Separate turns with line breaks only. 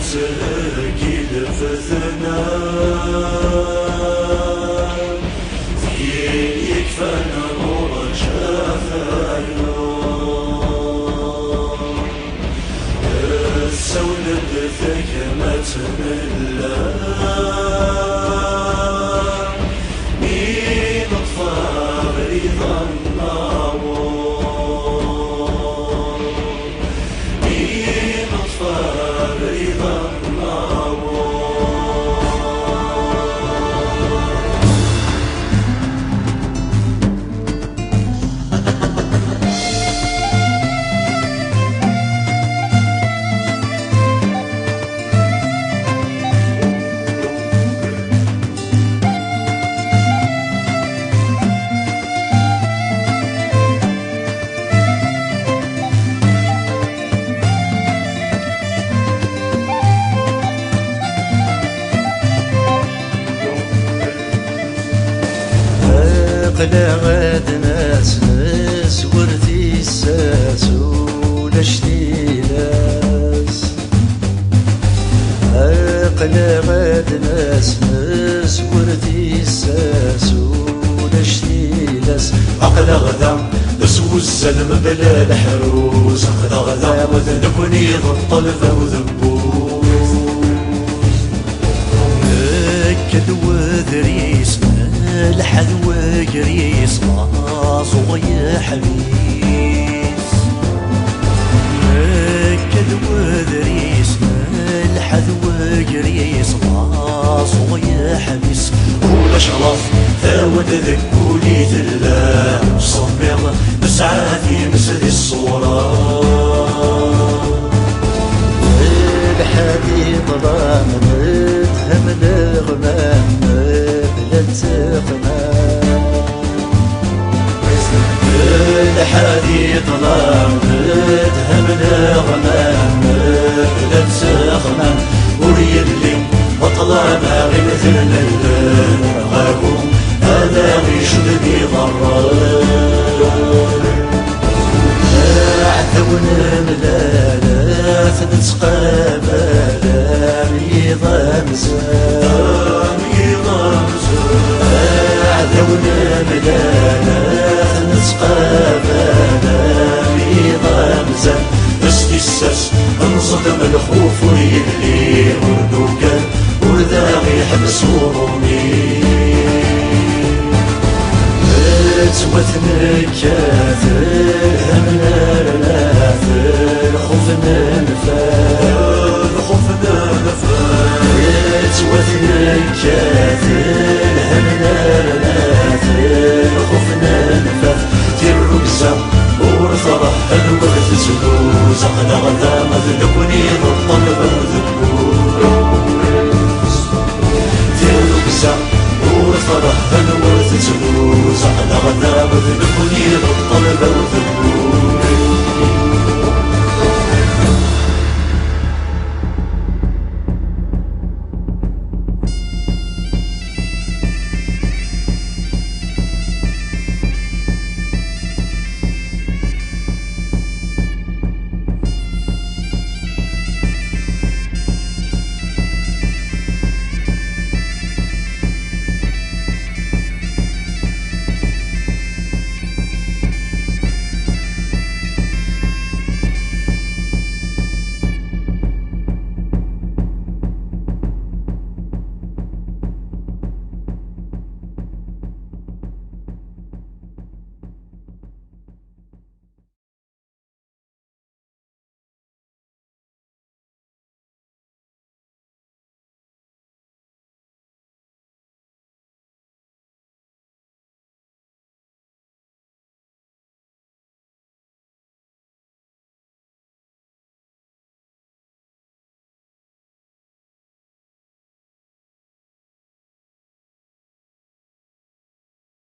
سكيل فتنا ذيل يكفانا نور شافانا السولد ثكمة ملا مين اطفى بريضا النار مين اطفى بريضا النار
قلا غاد ناس ورثي الساس ولا شتيلاس قلا غاد ناس ورثي الساس ولا شتيلاس
عقل غدا اسو السلم بلا الحروس عقل غدا وذنبني الطلب وذبوس
نكد وذريس الحد وقريس راس ويا حبيس نكد وذريس الحد وقريس راس ويا حبيس
ولا شرف ثاود ذكولي ثلا صمر نسعى في مسد الصورة
الحدي ظلام متهم الغمام بلا تغمام
الحدي ظلام متهم الغمام بلا تغمام وري اللي بطلع ما غير مثل غاكم هذا غيشد بي ضرار
عذونا ملالا نتقابلا ميضام زان عذونا ملالا نتقابلا ميضام زان
استساس انصدم الخوف ويلي وردوكان ورداغي حبس ورومي
توثنا كاثر همنا رناثر خوفنا نفاث توثنا كاثر همنا رناثر خوفنا نفاث دير ركزة ورثرة الوقت تلوز عقل غدا مذلكني الطلب وذكوز دير ركزة ورثرة الوقت تلوز عقل غدا مذلكني